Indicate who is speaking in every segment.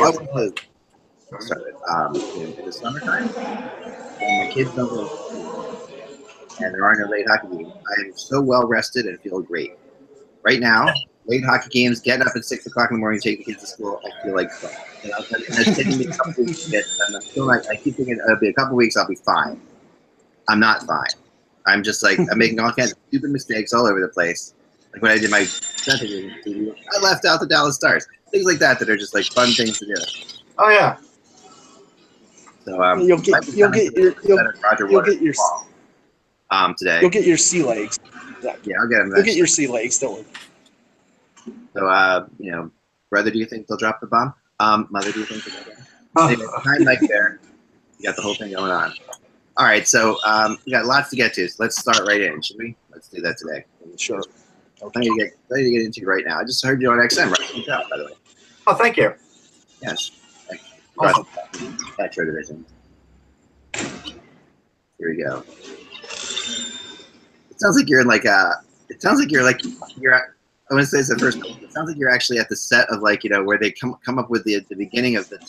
Speaker 1: I want to start in the summertime when my kids don't go to school and there are no late hockey games. I am so well rested and feel great. Right now, late hockey games, getting up at 6 o'clock in the morning, taking the kids to school, I feel like fun. And it's taking me a couple weeks to get. And I'm still like, I keep thinking it'll be a couple weeks, I'll be fine. I'm not fine. I'm just like, I'm making all kinds of stupid mistakes all over the place. Like when I did my center game, I left out the Dallas Stars. Things like that are just like fun things to do.
Speaker 2: Oh yeah.
Speaker 1: So
Speaker 3: you'll get your
Speaker 1: today.
Speaker 3: You'll get your sea legs.
Speaker 1: Yeah, I'll get them.
Speaker 3: You'll get your sea legs, don't worry.
Speaker 1: So brother, do you think they'll drop the bomb? Mother, do you think they'll drop the bomb? Anyway, behind Mike there, you got the whole thing going on. All right, so we got lots to get to. So let's start right in, should we? Let's do that today.
Speaker 3: Sure.
Speaker 1: Plenty to get into right now. I just heard you on XM, right? Good job, by the way.
Speaker 2: Oh, thank you.
Speaker 1: Yes.
Speaker 2: Awesome.
Speaker 1: Metro Division. Here we go. It sounds like you're in like a. It sounds like you're at. I want to say this at first. It sounds like you're actually at the set of where they come up with the beginning of the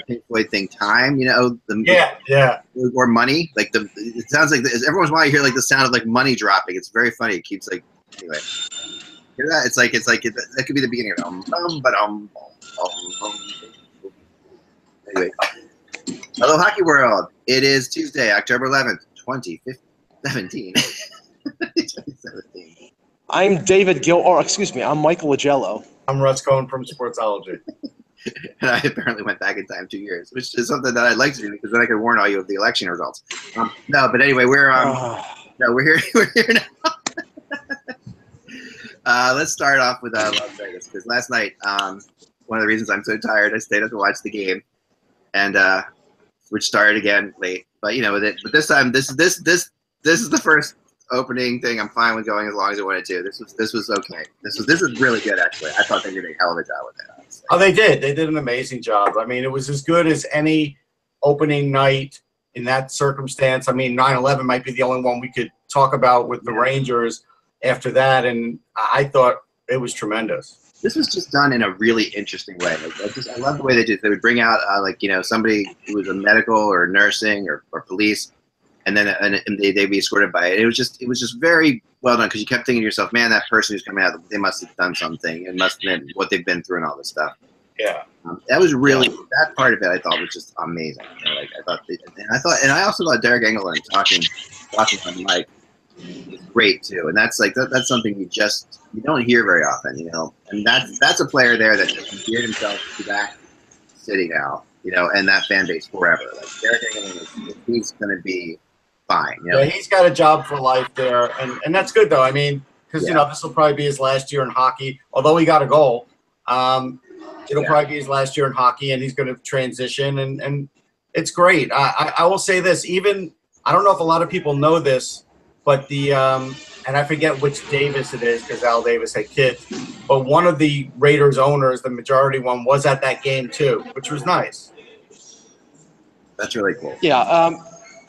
Speaker 1: Pink Floyd thing. Time,
Speaker 2: yeah.
Speaker 1: Or money. It sounds like every once in a while you hear the sound of money dropping. It's very funny. It keeps anyway. Hear that? It's like that could be the beginning of Anyway. Hello, Hockey World. It is Tuesday, October 11th, 2017. 2017.
Speaker 3: I'm David I'm Michael Agello.
Speaker 2: I'm Russ Cohen from Sportsology.
Speaker 1: And I apparently went back in time 2 years, which is something that I'd like to do because then I could warn all you of the election results. No, but anyway, we're here. We're here now. Let's start off with Las Vegas because last night, one of the reasons I'm so tired, I stayed up to watch the game, and which started again late. But but this time, this is the first opening thing. I'm fine with going as long as I wanted to. This was okay. This is really good actually. I thought they did a hell of a job with it. Honestly.
Speaker 2: Oh, they did. They did an amazing job. I mean, it was as good as any opening night in that circumstance. I mean, 9/11 might be the only one we could talk about with the Rangers after that, and I thought it was tremendous.
Speaker 1: This was just done in a really interesting way. I love the way they did. They would bring out somebody who was a medical or nursing or police. And then they'd be escorted by it. It was just very well done because you kept thinking to yourself, man, that person who's coming out, they must have done something. It must have been what they've been through and all this stuff.
Speaker 2: Yeah,
Speaker 1: that was really that part of it. I thought was just amazing. I also thought Derek Engelland talking on the mic was great too. And that's that's something you don't hear very often, And that's a player there that just endeared himself to that city now, and that fan base forever. Derek Engelland he's going to be fine.
Speaker 2: Yeah, he's got a job for life there, and that's good though. I mean, because this will probably be his last year in hockey. Although he got a goal, it'll probably be his last year in hockey, and he's going to transition, and it's great. I will say this. Even I don't know if a lot of people know this, but and I forget which Davis it is because Al Davis had kids, but one of the Raiders owners, the majority one, was at that game too, which was nice.
Speaker 1: That's really cool.
Speaker 3: Yeah.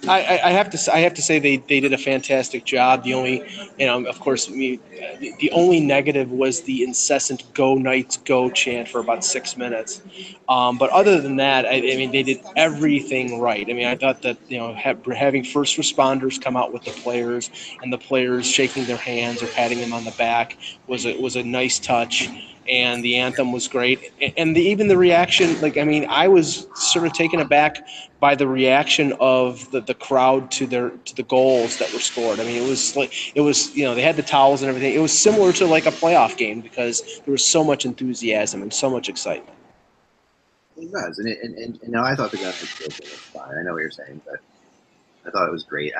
Speaker 3: I have to say they did a fantastic job. The only, of course, the only negative was the incessant "Go Knights, Go" chant for about 6 minutes. But other than that, I mean, they did everything right. I mean, I thought that having first responders come out with the players and the players shaking their hands or patting them on the back was a nice touch. And the anthem was great, and even the reaction. I was sort of taken aback by the reaction of the crowd to the goals that were scored. I mean, it was they had the towels and everything. It was similar to a playoff game because there was so much enthusiasm and so much excitement.
Speaker 1: It was, and I thought the guys were fine. I know what you're saying, but I thought it was great.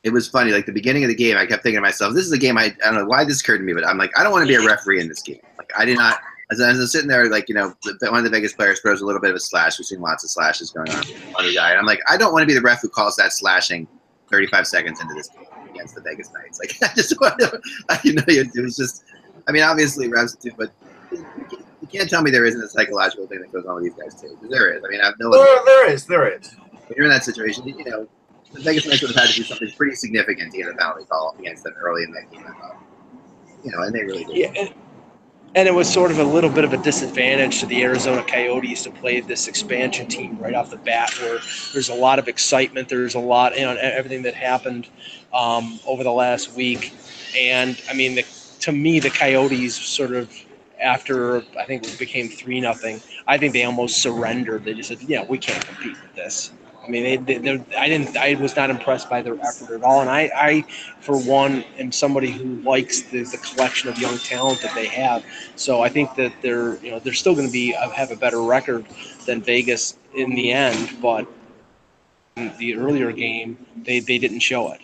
Speaker 1: It was funny, the beginning of the game, I kept thinking to myself, this is a game, I don't know why this occurred to me, but I'm like, I don't want to be a referee in this game. I did not, as I was sitting there, one of the Vegas players throws a little bit of a slash. We've seen lots of slashes going on the guy. And I'm like, I don't want to be the ref who calls that slashing 35 seconds into this game against the Vegas Knights. I just want to, it was just, obviously refs do, but you can't tell me there isn't a psychological thing that goes on with these guys too. Because there is. I've no idea.
Speaker 2: There is.
Speaker 1: When you're in that situation, the Vegas Knights would have had to do something pretty significant to get a penalty call against them early in that game, I thought. And they really did.
Speaker 3: Yeah, And it was sort of a little bit of a disadvantage to the Arizona Coyotes to play this expansion team right off the bat, where there's a lot of excitement. There's a lot, everything that happened over the last week. And, I mean, to me, the Coyotes sort of, after I think it became 3-0, I think they almost surrendered. They just said, yeah, we can't compete with this. I mean, I was not impressed by their effort at all. And I for one, am somebody who likes the collection of young talent that they have. So I think that they're still going to have a better record than Vegas in the end. But in the earlier game, they didn't show it.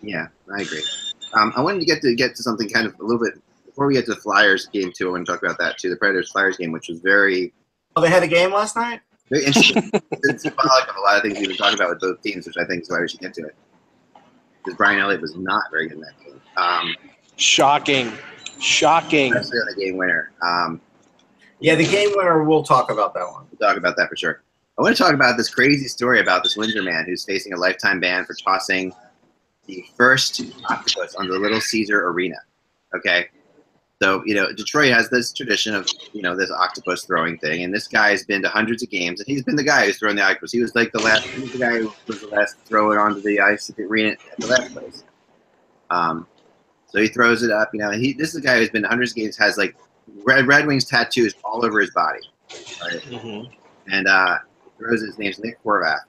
Speaker 1: Yeah, I agree. I wanted to get to something kind of a little bit before we get to the Flyers game too. I want to talk about that too. The Predators-Flyers game, which was very.
Speaker 2: Oh, they had a game last night?
Speaker 1: Very interesting. It's symbolic of a lot of things we've been talking about with both teams, which I think is why we should get to it. Because Brian Elliott was not very good in that game.
Speaker 3: Shocking.
Speaker 1: Especially on the game winner.
Speaker 2: Yeah, the game winner, we'll talk about that one.
Speaker 1: We'll talk about that for sure. I want to talk about this crazy story about this Windsor man who's facing a lifetime ban for tossing the first octopus on the Little Caesar Arena. Okay? So, Detroit has this tradition of, this octopus throwing thing, and this guy has been to hundreds of games, and he's been the guy who's thrown the octopus. He was the guy who was the last to throw it onto the ice at the arena at the last place. So he throws it up, this is the guy who's been to hundreds of games, has like Red Wings tattoos all over his body. Right?
Speaker 3: Mm-hmm.
Speaker 1: And throws his name's Nick Horvath.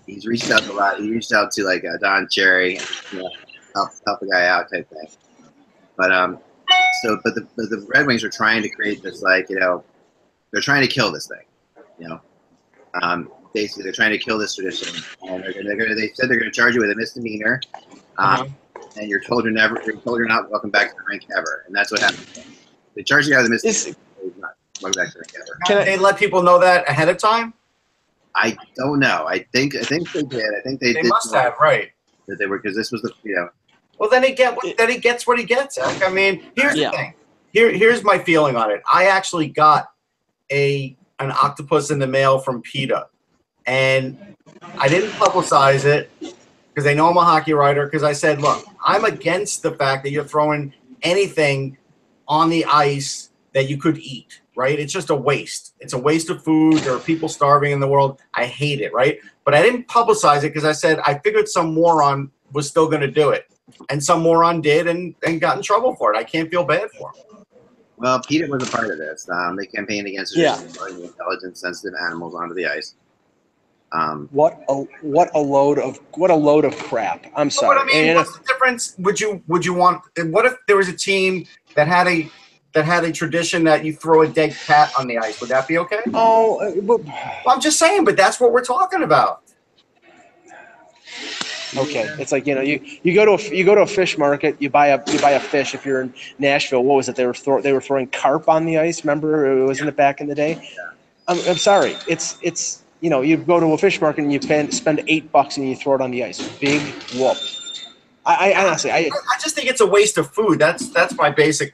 Speaker 1: He's reached out a lot. He reached out to like Don Cherry, help the guy out type thing. But the Red Wings are trying to create this they're trying to kill this thing, basically they're trying to kill this tradition, and they said they're gonna charge you with a misdemeanor, and you're told you're not welcome back to the rink ever, and that's what happened. They charge you with a misdemeanor. You're not welcome back to the rink ever.
Speaker 2: Can they let people know that ahead of time?
Speaker 1: I don't know. I think they did. I think they did.
Speaker 2: Must have, right?
Speaker 1: That they were, because this was the
Speaker 2: Well, then he gets what he gets. Eric. I mean, here's the thing. Here's my feeling on it. I actually got an octopus in the mail from PETA, and I didn't publicize it because they know I'm a hockey writer. Because I said, look, I'm against the fact that you're throwing anything on the ice that you could eat. Right? It's just a waste. It's a waste of food. There are people starving in the world. I hate it. Right? But I didn't publicize it because I said I figured some moron was still going to do it. And some moron did and got in trouble for it. I can't feel bad for him.
Speaker 1: Well, PETA was a part of this. They campaigned against throwing intelligence-sensitive animals onto the ice.
Speaker 3: What a load of crap. I'm sorry.
Speaker 2: But I mean, what's the difference? Would you want? What if there was a team that had a tradition that you throw a dead cat on the ice? Would that be okay?
Speaker 3: Well,
Speaker 2: I'm just saying, but that's what we're talking about.
Speaker 3: Okay, it's like you go to a fish market, you buy a fish. If you're in Nashville, what was it? They were throwing carp on the ice. Remember, wasn't it back in the day? I'm sorry. It's you go to a fish market and you spend $8 and you throw it on the ice. Big whoop. I honestly
Speaker 2: just think it's a waste of food. That's my basic.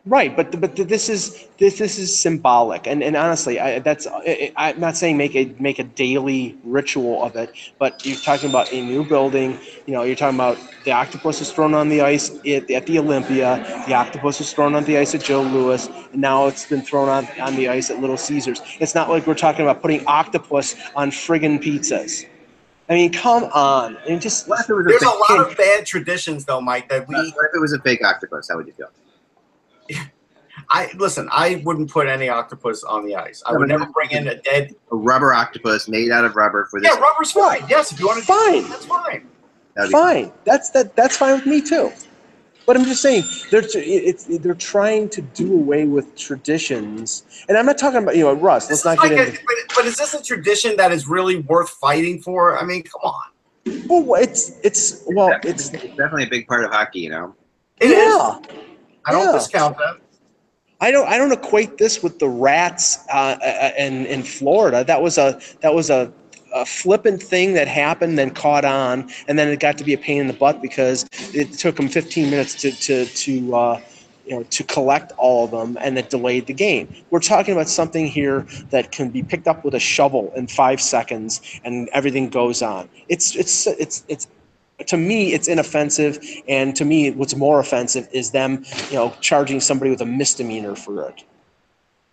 Speaker 3: Right, but this is symbolic, and honestly, I'm not saying make a daily ritual of it, but you're talking about a new building. You're talking about the octopus was thrown on the ice at the Olympia, the octopus was thrown on the ice at Joe Louis, and now it's been thrown on the ice at Little Caesars. It's not like we're talking about putting octopus on friggin' pizzas. I mean, come on! There's a
Speaker 2: lot of bad traditions, though, Mike. What
Speaker 1: if it was a fake octopus? How would you feel?
Speaker 2: I wouldn't put any octopus on the ice. I would never bring in a
Speaker 1: rubber octopus made out of rubber for this.
Speaker 2: Yeah, rubber's fine. Yes, if you want to.
Speaker 3: Fine.
Speaker 2: That's fine.
Speaker 3: Fine. That's fine with me too. But I'm just saying they're trying to do away with traditions, and I'm not talking about Russ. Let's not get into.
Speaker 2: But is this a tradition that is really worth fighting for? I mean, come on.
Speaker 3: Well, it's
Speaker 1: definitely a big part of hockey.
Speaker 2: It is. I don't discount that.
Speaker 3: I don't equate this with the rats in Florida. That was a flippant thing that happened, then caught on, and then it got to be a pain in the butt because it took them 15 minutes to collect all of them, and it delayed the game. We're talking about something here that can be picked up with a shovel in 5 seconds, and everything goes on. It's to me, it's inoffensive, and to me, what's more offensive is them, charging somebody with a misdemeanor for it.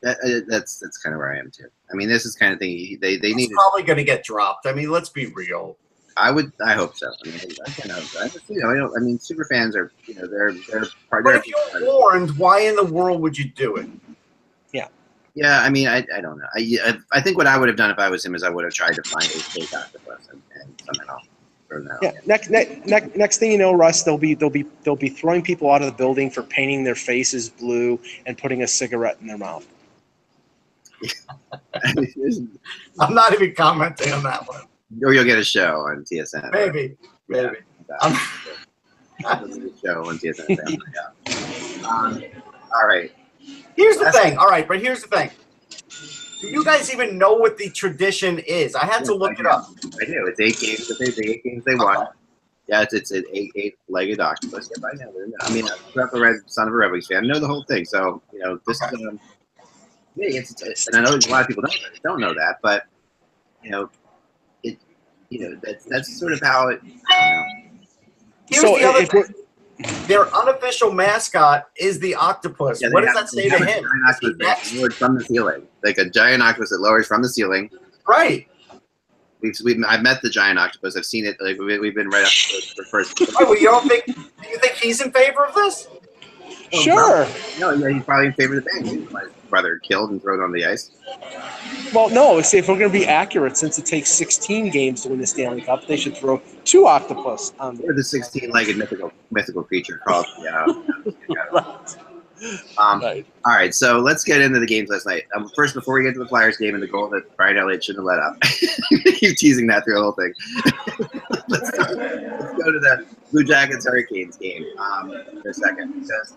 Speaker 1: That's kind of where I am too. I mean, this is kind of thing they need.
Speaker 2: It's probably going to get dropped. I mean, let's be real.
Speaker 1: I hope so. I mean, I kind of hope so. I mean, super fans are, they're part.
Speaker 2: But if you're warned, why in the world would you do it?
Speaker 3: Yeah.
Speaker 1: Yeah, I mean, I don't know. I think what I would have done if I was him is I would have tried to find a fake octopus and somehow throw that.
Speaker 3: Yeah. Next thing you know, Russ, they'll be throwing people out of the building for painting their faces blue and putting a cigarette in their mouth.
Speaker 1: I'm
Speaker 2: not even commenting on that one.
Speaker 1: Or you'll get a show on TSN.
Speaker 2: Maybe.
Speaker 1: Yeah, show on TSN. All right.
Speaker 2: Here's the thing. All right, but here's the thing. Do you guys even know what the tradition is? I had to look it up.
Speaker 1: I do. It's 8 games. The 8 games they won. Yeah, it's an 8-legged octopus. Yeah, I know. I mean, I'm son of a Red Wings fan. I know the whole thing. So this is and I know a lot of people don't know that, but that's sort of how it.
Speaker 2: Here's the other thing. Their unofficial mascot is the octopus.
Speaker 1: Yeah,
Speaker 2: what does that say to him?
Speaker 1: Lowered from the ceiling, like a giant octopus that lowers from the ceiling.
Speaker 2: Right.
Speaker 1: I've met the giant octopus. I've seen it. Like we've been right up for first.
Speaker 2: Oh, well, do you think he's in favor of this?
Speaker 1: Oh,
Speaker 3: sure.
Speaker 1: No, yeah, he's probably in favor of the band. My brother killed and thrown on the ice.
Speaker 3: Well, no. See, if we're going to be accurate, since it takes 16 games to win the Stanley Cup, they should throw 2 octopus on
Speaker 1: the 16-legged mythical creature called.
Speaker 3: Right.
Speaker 1: All right, so let's get into the games last night. First, before we get to the Flyers game and the goal that Brian Elliott shouldn't have let up, keep teasing that through the whole thing. let's go to the Blue Jackets Hurricanes game for a second. Because,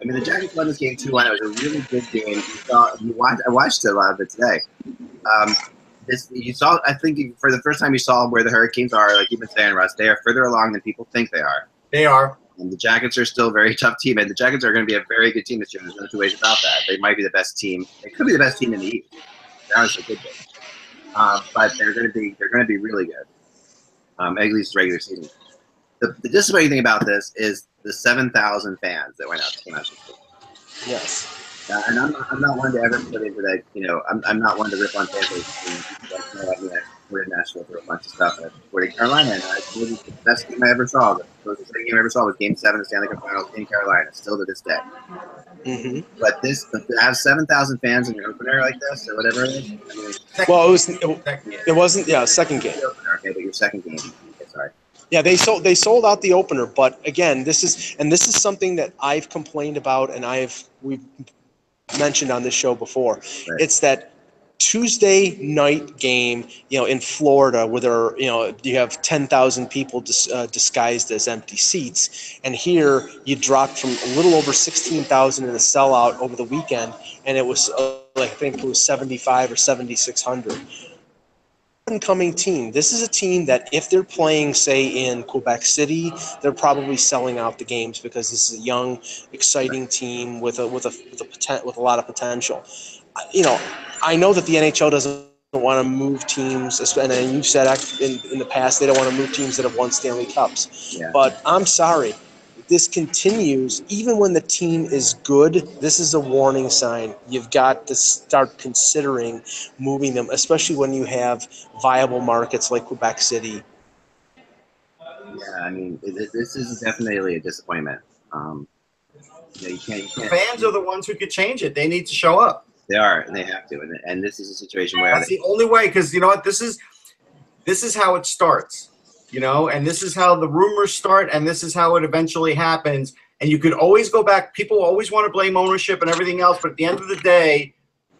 Speaker 1: I mean, the Jackets won this game 2-1. It was a really good game. I watched a lot of it today. You saw, I think, for the first time you saw where the Hurricanes are. Like you've been saying, Russ, they are further along than people think they are.
Speaker 2: They are.
Speaker 1: And the Jackets are still a very tough team, and the Jackets are going to be a very good team this year. There's no two ways about that. They might be the best team. They could be the best team in the East. They're honestly good. But they're going to be really good. At least regular season. The disappointing thing about this is the 7,000 fans that went out to this game.
Speaker 3: Yes.
Speaker 1: And I'm not one to ever put into that. I'm not one to rip on fans. We're in Nashville for a bunch of stuff. We're in Carolina, and the best game I ever saw. The second game I ever saw was Game 7 of the Stanley Cup Finals in Carolina, still to this day.
Speaker 3: Mm-hmm.
Speaker 1: But to have 7,000 fans in your opener like this, or whatever it is. I mean,
Speaker 3: well, it wasn't. Yeah, second game.
Speaker 1: Okay, but your second game. Okay, sorry.
Speaker 3: Yeah, they sold out the opener, but again, this is something that I've complained about, and we've mentioned on this show before. Right. It's that Tuesday night game, in Florida, where you have 10,000 people disguised as empty seats, and here you dropped from a little over 16,000 in a sellout over the weekend, and it was I think it was 7,500 or 7,600. Incoming team. This is a team that if they're playing, say, in Quebec City, they're probably selling out the games because this is a young, exciting team with a lot of potential. I know that the NHL doesn't want to move teams, and you've said in the past they don't want to move teams that have won Stanley Cups. Yeah. But I'm sorry, this continues. Even when the team is good, this is a warning sign. You've got to start considering moving them, especially when you have viable markets like Quebec City.
Speaker 1: Yeah, I mean, this is definitely a disappointment. You can't.
Speaker 2: Fans are the ones who could change it. They need to show up.
Speaker 1: They are, and they have to. And this is a situation where
Speaker 2: that's the only way, because you know what? This is how it starts. And this is how the rumors start, and this is how it eventually happens. And you could always go back. People always want to blame ownership and everything else, but at the end of the day,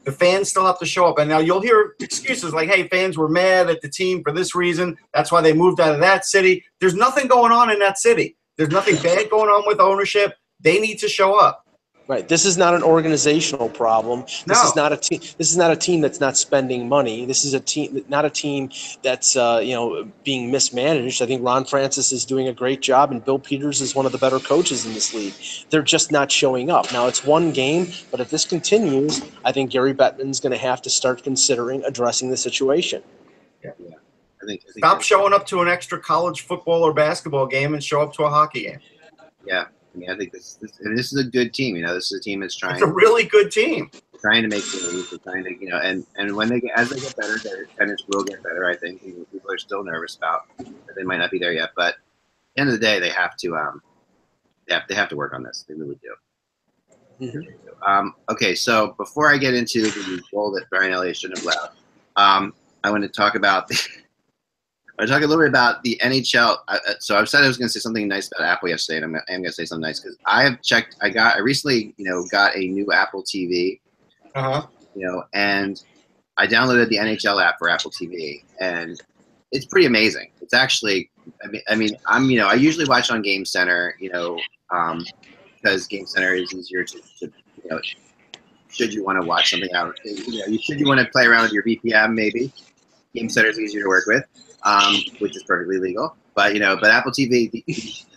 Speaker 2: the fans still have to show up. And now you'll hear excuses like, hey, fans were mad at the team for this reason. That's why they moved out of that city. There's nothing going on in that city. There's nothing bad going on with ownership. They need to show up.
Speaker 3: Right. This is not an organizational problem. This is not a team. This is not a team that's not spending money. This is not a team that's being mismanaged. I think Ron Francis is doing a great job, and Bill Peters is one of the better coaches in this league. They're just not showing up. Now it's one game, but if this continues, I think Gary Bettman's going to have to start considering addressing the situation.
Speaker 1: Yeah. I think
Speaker 2: Stop showing up to an extra college football or basketball game and show up to a hockey game.
Speaker 1: Yeah, I mean, I think this is a good team. You know, this is a team that's
Speaker 2: It's a really good team.
Speaker 1: trying to make moves. They're trying to, and when as they get better, their attendance will get better. I think people are still nervous about that they might not be there yet, but at the end of the day, they have to they have to work on this. They really do. Okay, so before I get into the goal that Brian Elliott shouldn't have allowed, I want to talk about I talk a little bit about the NHL. So I said I was going to say something nice about Apple yesterday, and I'm going to say something nice because I have checked. I recently, got a new Apple TV. And I downloaded the NHL app for Apple TV, and it's pretty amazing. It's actually, I mean, I usually watch on Game Center, because Game Center is easier to should you want to watch something out, should you want to play around with your VPN, maybe Game Center is easier to work with, which is perfectly legal. But but Apple TV, the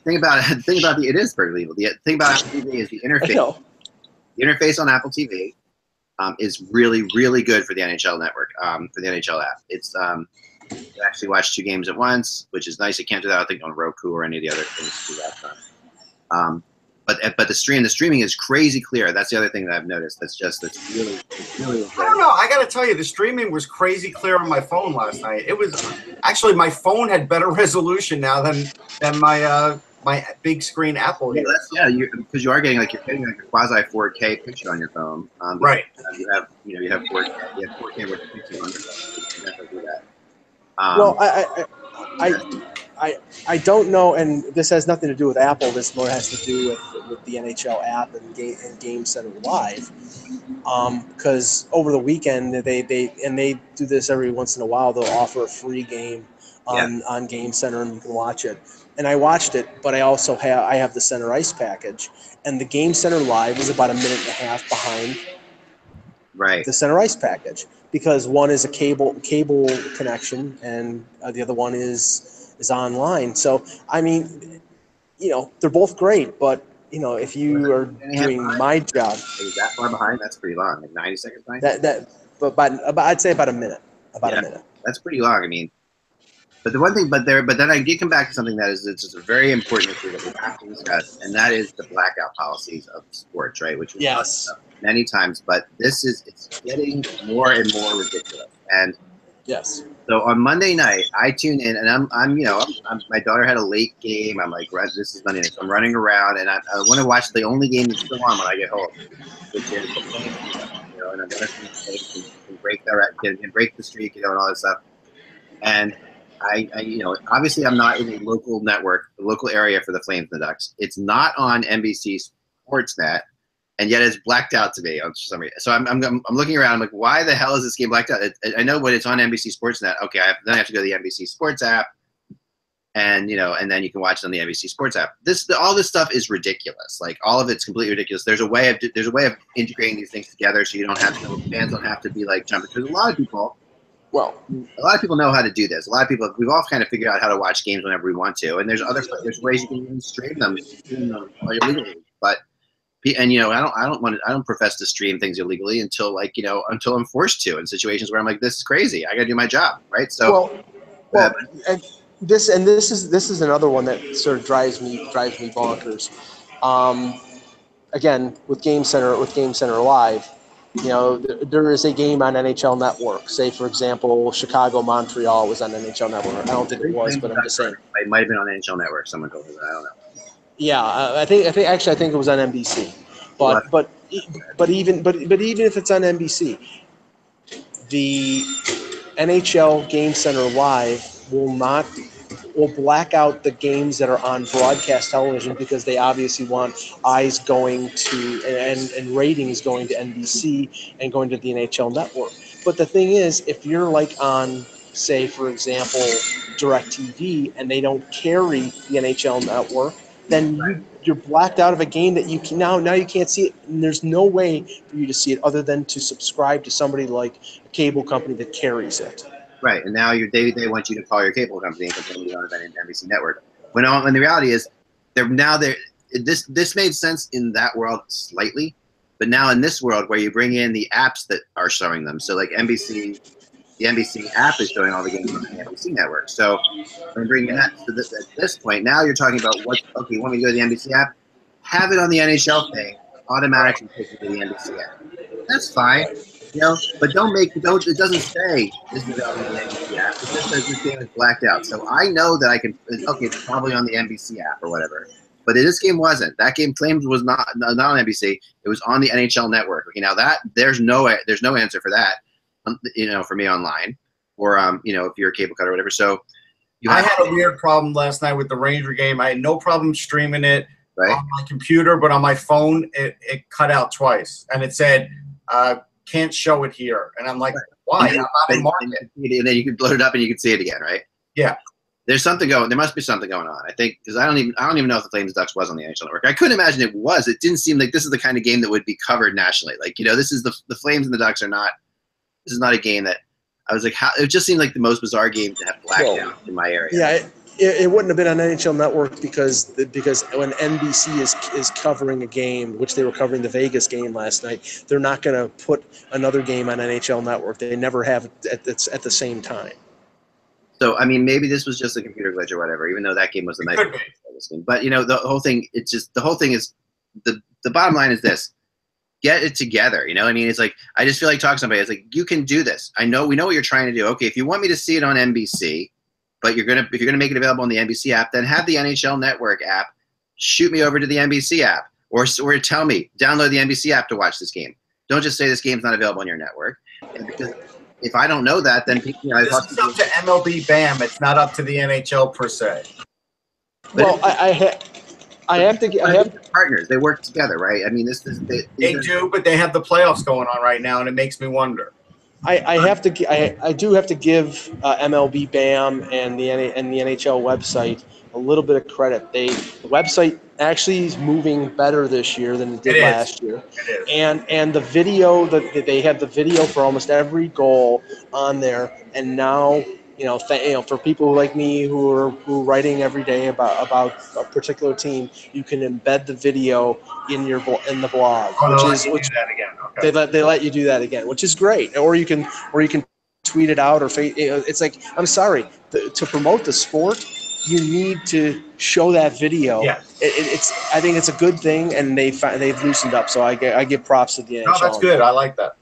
Speaker 1: thing about it is perfectly legal. The thing about Apple TV is the interface. The interface on Apple TV is really, really good for the NHL network, for the NHL app. It's you can actually watch 2 games at once, which is nice. You can't do that, I think, on Roku or any of the other things to do that. But the streaming is crazy clear. That's the other thing that I've noticed. That's really
Speaker 2: I don't know. I got to tell you, the streaming was crazy clear on my phone last night. It was actually, my phone had better resolution now than my my big screen Apple.
Speaker 1: Yeah, because you are getting you're getting a quasi 4K picture on your phone.
Speaker 2: Right.
Speaker 1: You have 4K. You have 4K with a picture on your phone. You can definitely do that.
Speaker 3: Well, I don't know, and this has nothing to do with Apple. This more has to do with the NHL app and Game Center Live. Because over the weekend they do this every once in a while. They'll offer a free game on Game Center, and you can watch it. And I watched it, but I also have the Center Ice package, and the Game Center Live is about a minute and a half behind the Center Ice package, because one is a cable connection and the other one is online. So I mean, they're both great, but if you are doing my job,
Speaker 1: is that far behind? That's pretty long, like 90 seconds behind.
Speaker 3: But I'd say about a minute. A minute.
Speaker 1: That's pretty long. I mean, but the one thing, but then I did come back to something that is just a very important issue that we have to discuss, and that is the blackout policies of sports, right? Which we've talked about many times, but it's getting more and more ridiculous. And
Speaker 3: yes.
Speaker 1: So on Monday night, I tune in, and I'm my daughter had a late game. I'm like, this is Monday night, so I'm running around, and I want to watch the only game that's still on when I get home, which is the Flames, and I'm gonna can break the streak, and all that stuff. And I obviously I'm not in a local network, the local area for the Flames and the Ducks. It's not on NBC Sportsnet, and yet it's blacked out to me for some reason. So I'm looking around. I'm like, why the hell is this game blacked out? I know when it's on NBC Sportsnet. Okay, then I have to go to the NBC Sports app, and and then you can watch it on the NBC Sports app. All this stuff is ridiculous. Like, all of it's completely ridiculous. There's a way of integrating these things together, so fans don't have to be like jumping. Because a lot of people know how to do this. A lot of people, we've all kind of figured out how to watch games whenever we want to, and there's ways you can even stream them illegally. But I don't profess to stream things illegally until I'm forced to, in situations where I'm like, this is crazy. I got to do my job, right? So
Speaker 3: and this is another one that sort of drives me bonkers. Again, with Game Center Live, there is a game on NHL Network. Say, for example, Chicago-Montreal was on NHL Network. I don't think it was, but I'm just saying.
Speaker 1: It might have been on NHL Network. Someone told me that. I don't know.
Speaker 3: Yeah, I think it was on NBC. But even if it's on NBC, the NHL Game Center Live will black out the games that are on broadcast television, because they obviously want eyes going to and ratings going to NBC and going to the NHL Network. But the thing is, if you're like on, say, for example, DirecTV, and they don't carry the NHL Network, then you're blacked out of a game that you can now you can't see it, and there's no way for you to see it other than to subscribe to somebody like a cable company that carries it.
Speaker 1: Right, and now they want you to call your cable company and complain you don't have an NBC network. When the reality is, this made sense in that world slightly, but now in this world where you bring in the apps that are showing them, so like NBC the NBC app is showing all the games on the NBC network. So I'm bringing that to at this point. Now you're talking about okay, you want me to go to the NBC app? Have it on the NHL thing, automatically take you to the NBC app. That's fine. But it doesn't say this is available on the NBC app. It just says this game is blacked out. So I know that I can, it's probably on the NBC app or whatever. But this game wasn't. That game claimed was not on NBC. It was on the NHL network. Okay, now there's no answer for that, for me online, or if you're a cable cutter or whatever. So
Speaker 2: I had a weird problem last night with the Ranger game. I had no problem streaming it on my computer, but on my phone it cut out twice, and it said can't show it here. And I'm like, why? I'm not in market.
Speaker 1: And then you can load it up and you can see it again, right?
Speaker 2: Yeah.
Speaker 1: There must be something going on. I think because I don't even know if the Flames Ducks was on the NHL network. I couldn't imagine it was. It didn't seem like this is the kind of game that would be covered nationally. Like, this is the Flames and the Ducks are not. This is not a game that I was like. It just seemed like the most bizarre game to have blacked out in my area.
Speaker 3: Yeah, it wouldn't have been on NHL Network because when NBC is covering a game, which they were covering the Vegas game last night, they're not going to put another game on NHL Network. They never have it at the same time.
Speaker 1: So, I mean, maybe this was just a computer glitch or whatever, even though that game was the night before. But, the whole thing, is the bottom line is this. Get it together. It's like, I just feel like talking to somebody. It's like, you can do this. We know what you're trying to do. Okay, if you want me to see it on NBC, but if you're gonna make it available on the NBC app, then have the NHL Network app shoot me over to the NBC app, or tell me, download the NBC app to watch this game. Don't just say this game's not available on your network. And because if I don't know that, then
Speaker 2: this is up to MLB BAM. It's not up to the NHL per se.
Speaker 3: Well, I have
Speaker 1: partners. They work together, right? I mean,
Speaker 2: they do, but they have the playoffs going on right now, and it makes me wonder.
Speaker 3: I do have to give MLB BAM and the NHL website a little bit of credit. The website actually is moving better this year than it did last year.
Speaker 2: It is.
Speaker 3: And the video that they have the video for almost every goal on there, and now for people like me who are writing every day about a particular team, you can embed the video in the blog, they let you do that again, which is great. Or you can tweet it out, or it's like, I'm sorry, to promote the sport, you need to show that video.
Speaker 2: Yeah.
Speaker 3: I think it's a good thing, and they've loosened up. So I give props to the NHL.
Speaker 2: No, that's good. I like that.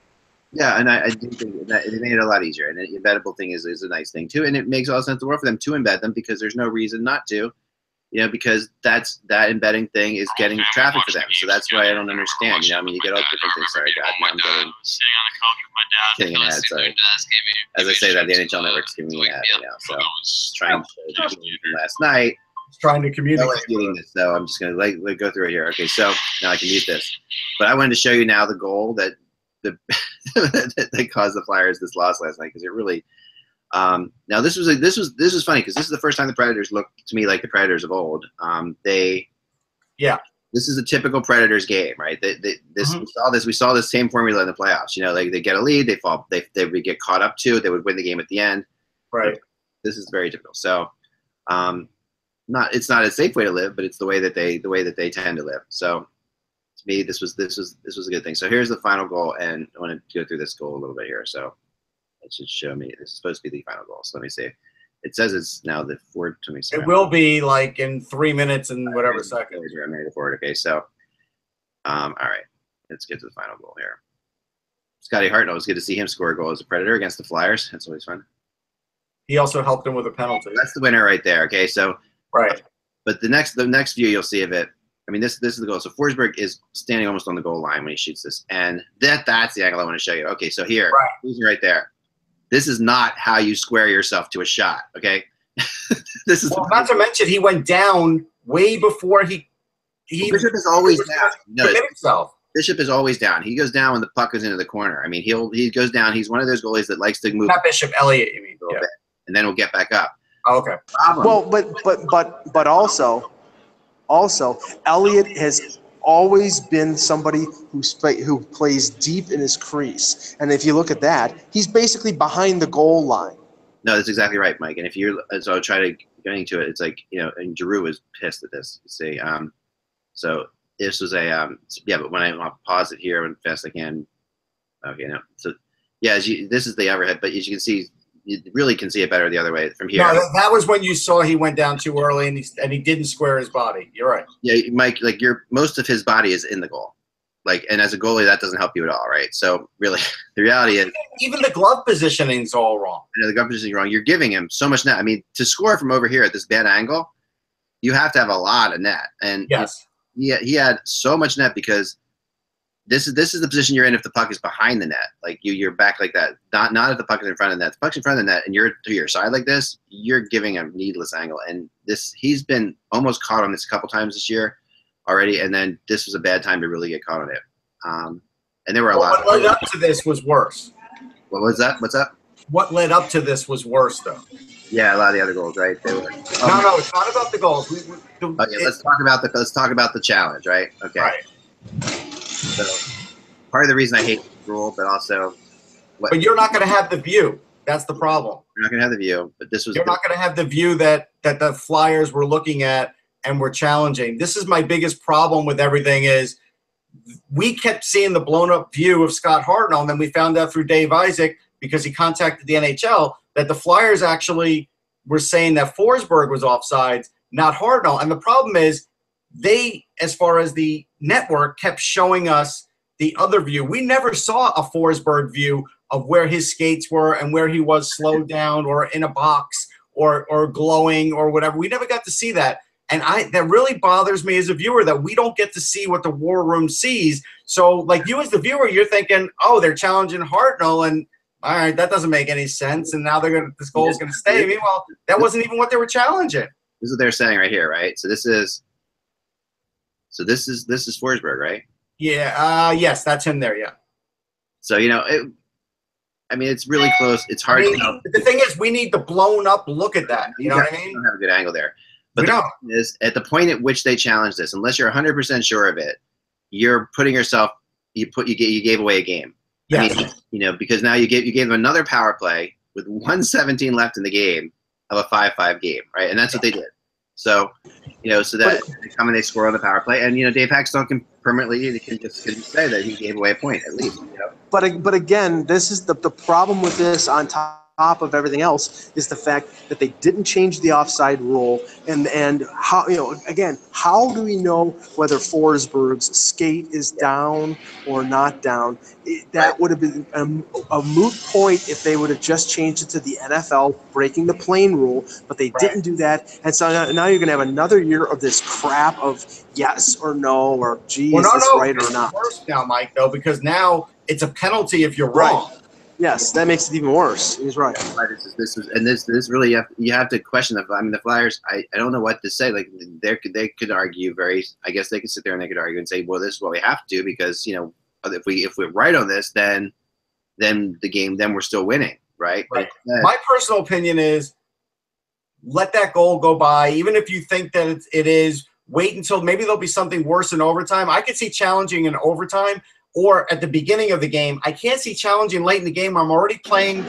Speaker 1: Yeah, and I do think that it made it a lot easier. And the embeddable thing is a nice thing too, and it makes all the sense in the world for them to embed them, because there's no reason not to. Because that embedding thing is getting traffic for them. So that's why I don't understand. You get all different things. Sorry, God, now I'm getting an ad. Sorry. As I say that, the NHL Network's giving me an ad right now. So trying to show the game from last night.
Speaker 2: Trying to communicate.
Speaker 1: No one's getting this, so I'm just going to go through it here. Okay, so now I can mute this. But I wanted to show you now the goal that that caused the Flyers this loss last night, because it really. Now this was funny, because this is the first time the Predators looked to me like the Predators of old. This is a typical Predators game, right? We saw this same formula in the playoffs. They get a lead, they fall, they would get caught up to, they would win the game at the end.
Speaker 2: Right.
Speaker 1: This is very typical. So, it's not a safe way to live, but it's the way that they tend to live. So, to me, this was a good thing. So here's the final goal, and I want to go through this goal a little bit here. So. It should show me. This is supposed to be the final goal. So let me see. It says it's now the forward.
Speaker 2: It will be like in 3 minutes and whatever seconds.
Speaker 1: I'm ready forward. Okay, so, all right. Let's get to the final goal here. Scotty Hartnell, it's good to see him score a goal as a Predator against the Flyers. That's always fun.
Speaker 2: He also helped him with a penalty.
Speaker 1: That's the winner right there. Okay, so.
Speaker 2: Right.
Speaker 1: But the next view you'll see of it. I mean, this is the goal. So Forsberg is standing almost on the goal line when he shoots this, and that's the angle I want to show you. Okay, so here, right there. This is not how you square yourself to a shot, okay? This is
Speaker 2: not to mention he went down way before he
Speaker 1: Bishop is always down.
Speaker 2: Himself.
Speaker 1: Bishop is always down. He goes down when the puck goes into the corner. I mean, he goes down. He's one of those goalies that likes to move.
Speaker 2: Not Bishop, Elliott, you mean?
Speaker 1: A little bit, and then he'll get back up.
Speaker 2: Oh, okay.
Speaker 3: Well, but also, Elliott has always been somebody who plays deep in his crease, and if you look at that, he's basically behind the goal line.
Speaker 1: No, that's exactly right, Mike. And if so I'll try to get into it. It's like, and Giroux was pissed at this. Say, so this was but when I'll pause it here as fast as I can. Okay, no. So Yeah, this is the overhead, but as you can see, you really can see it better the other way from here.
Speaker 2: No, that was when you saw he went down too early and he didn't square his body. You're right.
Speaker 1: Yeah, Mike, like most of his body is in the goal. Like, and as a goalie, that doesn't help you at all, right? So really, the reality is
Speaker 2: even the glove positioning is all wrong.
Speaker 1: The glove positioning is wrong. You're giving him so much net. I mean, to score from over here at this bad angle, you have to have a lot of net. And
Speaker 2: yes,
Speaker 1: he had so much net because this is the position you're in if the puck is behind the net. Like you're back like that. Not if the puck is in front of the net. If the puck's in front of the net and you're to your side like this, you're giving a needless angle. And he's been almost caught on this a couple times this year already, and then this was a bad time to really get caught on it. And there were a lot.
Speaker 2: What led up to this was worse.
Speaker 1: What was that? What's up?
Speaker 2: What led up to this was worse, though.
Speaker 1: Yeah, a lot of the other goals, right? They were.
Speaker 2: No, it's not about the goals.
Speaker 1: Let's talk about the challenge, right? Okay.
Speaker 2: Right.
Speaker 1: So part of the reason I hate the rule, but also.
Speaker 2: But you're not going to have the view. That's the problem.
Speaker 1: You're not going to have the view, but this was.
Speaker 2: You're not going to have the view that the Flyers were looking at and were challenging. This is my biggest problem with everything is we kept seeing the blown up view of Scott Hartnell, and then we found out through Dave Isaac, because he contacted the NHL, that the Flyers actually were saying that Forsberg was offsides, not Hartnell. And the problem is they, as far as the network, kept showing us the other view. We never saw a Forsberg view of where his skates were and where he was slowed down or in a box or glowing or whatever. We never got to see that. And that really bothers me as a viewer that we don't get to see what the war room sees. So, like you as the viewer, you're thinking, oh, they're challenging Hartnell, and all right, that doesn't make any sense. And now this goal is going to stay. Meanwhile, that wasn't even what they were challenging.
Speaker 1: This is what they're saying right here, right? So this is Forsberg, right?
Speaker 2: Yeah. Yes, that's him there. Yeah. So
Speaker 1: it's really close. It's hard to know.
Speaker 2: The thing is, we need the blown up look at that. You know what I mean?
Speaker 1: Don't have a good angle there. But the point is, at the point at which they challenge this, unless you're 100% sure of it, you're putting yourself. You gave away a game.
Speaker 2: Yes.
Speaker 1: I mean, because now you gave them another power play with 1:17 left in the game of a 5-5 game, right? And that's what they did. So, so that they come and they score on the power play, and Dave Hackstall can permanently can say that he gave away a point at least.
Speaker 3: But again, this is the problem with this on top of everything else is the fact that they didn't change the offside rule, and how how do we know whether Forsberg's skate is down or not down? That would have been a moot point if they would have just changed it to the NFL breaking the plane rule, but they didn't do that, and so now you're going to have another year of this crap of yes or no or gee, is this right or not?
Speaker 2: It's worse now, Mike, though, because now it's a penalty if you're wrong.
Speaker 3: Right. Yes, that makes it even worse. He's right.
Speaker 1: This really you have to question them. I mean, the Flyers. I don't know what to say. Like they could argue I guess they could sit there and they could argue and say, well, this is what we have to do because if we're right on this, then we're still winning, right?
Speaker 2: Right. My personal opinion is let that goal go by, even if you think that it is. Wait until maybe there'll be something worse in overtime. I could see challenging in overtime. Or at the beginning of the game. I can't see challenging late in the game. I'm already playing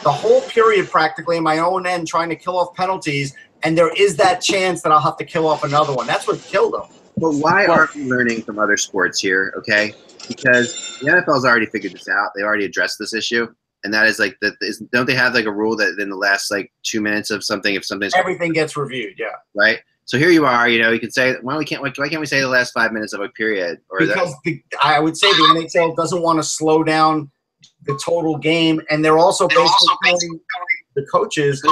Speaker 2: the whole period practically in my own end trying to kill off penalties, and there is that chance that I'll have to kill off another one. That's what killed them.
Speaker 1: But why aren't we learning from other sports here, okay? Because the NFL's already figured this out. They already addressed this issue. And that is don't they have like a rule that in the last 2 minutes of something, if something's
Speaker 2: everything gets reviewed, yeah.
Speaker 1: Right? So here you are, you can say, why can't we say the last 5 minutes of a period?
Speaker 2: Because I would say the NHL doesn't want to slow down the total game, and they're also basically telling the coaches.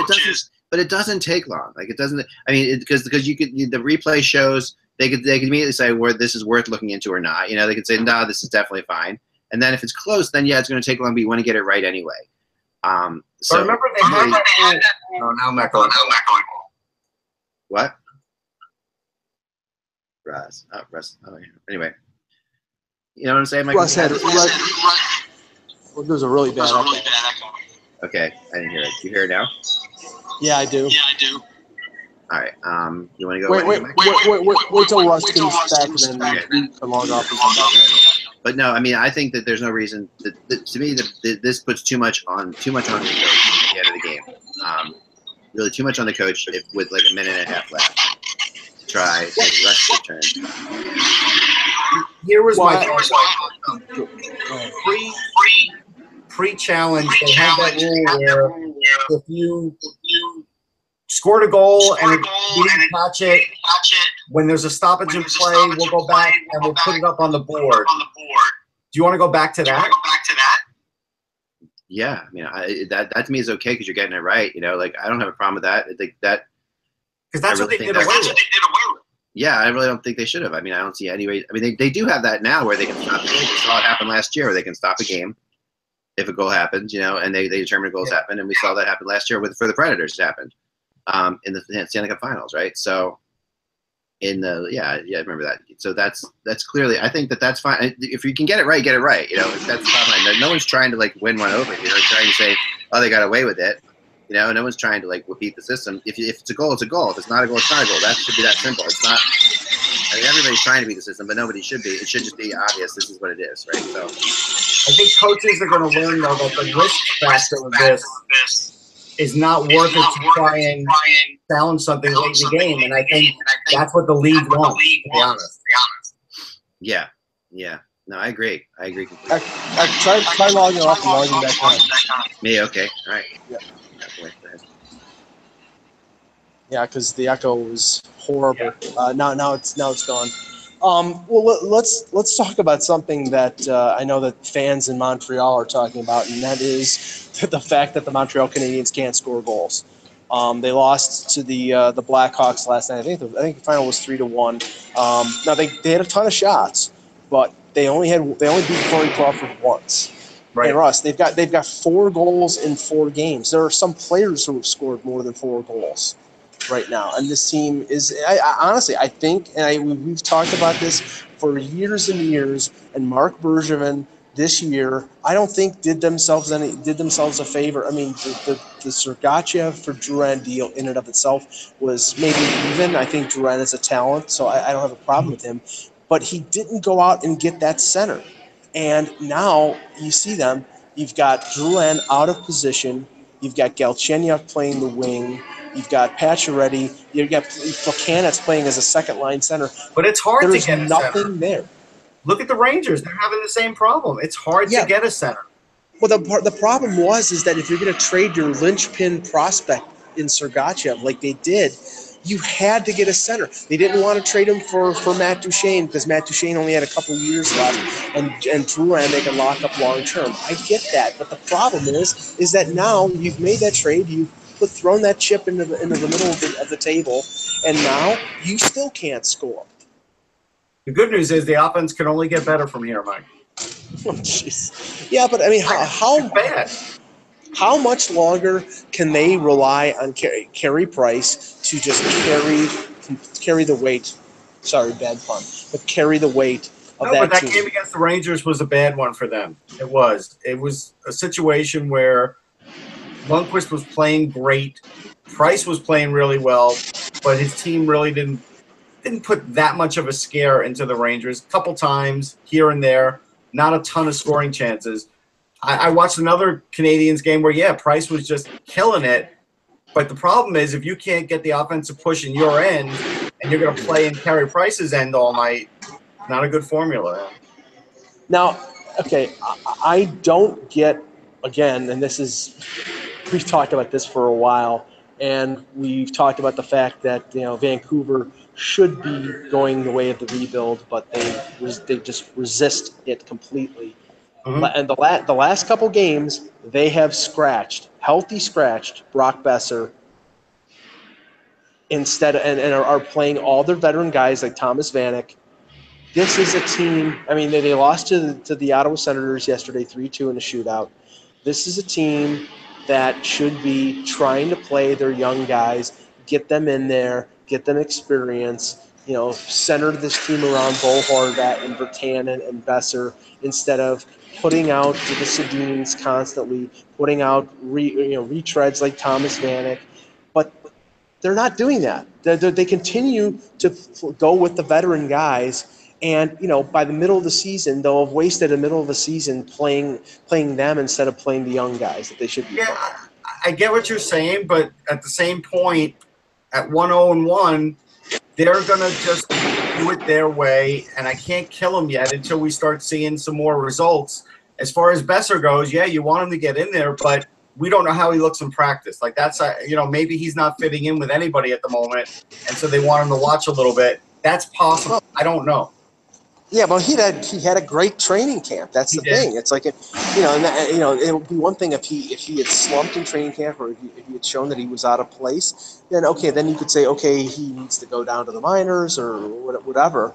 Speaker 1: But it doesn't take long. Like it doesn't. I mean, because the replay shows they could immediately say where this is worth looking into or not. They could say no, this is definitely fine. And then if it's close, then yeah, it's going to take long, but you want to get it right anyway.
Speaker 2: So remember they had that. Oh, now I'm echoing.
Speaker 1: What? Russ. Anyway, you know what I'm saying?
Speaker 3: Russ had there's a really bad echo.
Speaker 1: Okay, I didn't hear it. Do you hear it now?
Speaker 3: Yeah, I do.
Speaker 1: All right. You want to go?
Speaker 3: Wait till Russ comes back and then we can log off.
Speaker 1: But no, I mean, I think that there's no reason. To me, this puts too much on the coach at the end of the game. Really, too much on the coach with like a minute and a half left. Try to rush the turn.
Speaker 2: Here was my pre-challenge, they have that rule where if you scored a goal and we didn't catch it, when there's a stoppage in play, we'll go back and we'll put it up on the board. Do you want to go back to that?
Speaker 1: Yeah, I mean, that to me is okay because you're getting it right. You know, like I don't have a problem with that. I think that
Speaker 2: because that's what they did away with.
Speaker 1: Yeah, I really don't think they should have. I mean, I don't see any way. I mean, they do have that now where they can stop the game. We saw it happen last year where they can stop a game if a goal happens, you know, and they determine goals happen. And we saw that happen last year for the Predators. It happened in the Stanley Cup Finals, right? So I remember that. So that's clearly, I think that's fine. If you can get it right, get it right. You know, that's fine. No one's trying to like win one over here. Trying to say, oh, they got away with it. You know, no one's trying to like repeat the system. If it's a goal, it's a goal. If it's not a goal, it's not a goal. That should be that simple. It's not. I mean, everybody's trying to beat the system, but nobody should be. It should just be obvious. This is what it is, right? So,
Speaker 2: I think coaches are going to learn though that the risk factor of this is not worth it to try and challenge something late in the game, and I think that's what the league wants. To be honest.
Speaker 1: Yeah. No, I agree. Completely.
Speaker 3: Try logging off and logging back on.
Speaker 1: Me, okay, all right.
Speaker 3: Yeah. Yeah, because the echo was horrible. Now it's gone. Well, let's talk about something that I know that fans in Montreal are talking about, and that is the fact that the Montreal Canadiens can't score goals. They lost to the Blackhawks last night. I think the final was 3-1. Now they had a ton of shots, but they only beat Corey Crawford once. Right. And Russ, they've got 4 goals in 4 games. There are some players who have scored more than 4 goals right now, and this team is. Honestly, I think, and we've talked about this for years and years. And Mark Bergevin this year, I don't think did themselves a favor. I mean, the Sergachev for Drouin deal in and of itself was maybe even. I think Drouin is a talent, so I don't have a problem with him. But he didn't go out and get that center. And now you see them. You've got Drouin out of position. You've got Galchenyuk playing the wing. You've got Pacioretty. You've got Buchanan's playing as a second-line center.
Speaker 2: But it's hard to get a
Speaker 3: nothing
Speaker 2: center.
Speaker 3: There.
Speaker 2: Look at the Rangers. They're having the same problem. It's hard to get a center.
Speaker 3: Well, the problem is that if you're going to trade your linchpin prospect in Sergachev like they did, you had to get a center. They didn't want to trade him for Matt Duchene because Matt Duchene only had a couple years left, and Drouin they can lock up long term. I get that, but the problem is that now you've made that trade, you've thrown that chip into the middle of the table, and now you still can't score.
Speaker 2: The good news is the offense can only get better from here, Mike.
Speaker 3: Oh, jeez. Yeah, but I mean, how
Speaker 2: bad?
Speaker 3: How much longer can they rely on Carey Price to just carry the weight? Sorry, bad pun. But carry the weight of that team.
Speaker 2: Game against the Rangers was a bad one for them. It was. It was a situation where Lundqvist was playing great. Price was playing really well, but his team really didn't put that much of a scare into the Rangers. A couple times here and there, not a ton of scoring chances. I watched another Canadiens game where, Price was just killing it. But the problem is if you can't get the offensive push in your end and you're going to play in Carey Price's end all night, not a good formula.
Speaker 3: Now, okay, I don't get, again, and we've talked about this for a while, and we've talked about the fact that, Vancouver should be going the way of the rebuild, but they just resist it completely. Mm-hmm. And the last couple games, they have healthy scratched Brock Besser instead and are playing all their veteran guys like Thomas Vanek. This is a team. I mean, they lost to the Ottawa Senators yesterday, 3-2 in a shootout. This is a team that should be trying to play their young guys, get them in there, get them experience. Center this team around Bo Horvat and Virtanen and Besser instead of putting out the Sedins constantly, putting out retreads like Thomas Vanek. But they're not doing that. They continue to go with the veteran guys, and by the middle of the season, they'll have wasted the middle of the season playing them instead of playing the young guys that they should be playing.
Speaker 2: I get what you're saying, but at the same point, at 1-0-1, they're going to just do it their way, and I can't kill them yet until we start seeing some more results. as far as Besser goes, yeah, you want him to get in there, but we don't know how he looks in practice. Like that's, maybe he's not fitting in with anybody at the moment, and so they want him to watch a little bit. That's possible. I don't know.
Speaker 3: Yeah, well, he had a great training camp. That's the thing. It's like, it would be one thing if he had slumped in training camp, or if he had shown that he was out of place. Then okay, then you could say, okay, he needs to go down to the minors or whatever.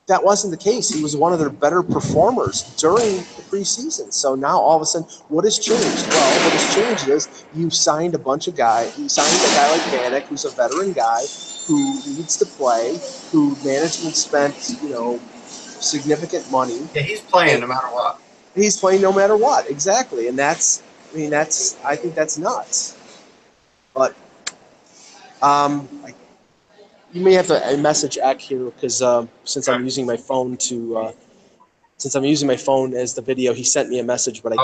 Speaker 3: That wasn't the case. He was one of their better performers during the preseason. So now all of a sudden, what has changed? Well, what has changed is you signed a bunch of guys. You signed a guy like Vanek, who's a veteran guy who needs to play, who management spent, significant money.
Speaker 2: Yeah, he's playing no matter what.
Speaker 3: He's playing no matter what, exactly. And I think that's nuts. But you may have to message Eck here because since I'm using my phone as the video, he sent me a message, but I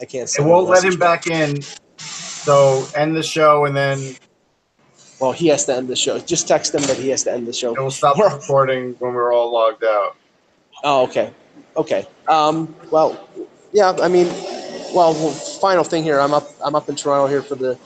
Speaker 3: can't.
Speaker 2: And we'll let him back in. So end the show and then.
Speaker 3: Well, he has to end the show. Just text him that he has to end the show.
Speaker 2: We'll stop recording when we're all logged out.
Speaker 3: Oh, okay. Okay. Well, yeah. I mean, final thing here. I'm up in Toronto here for the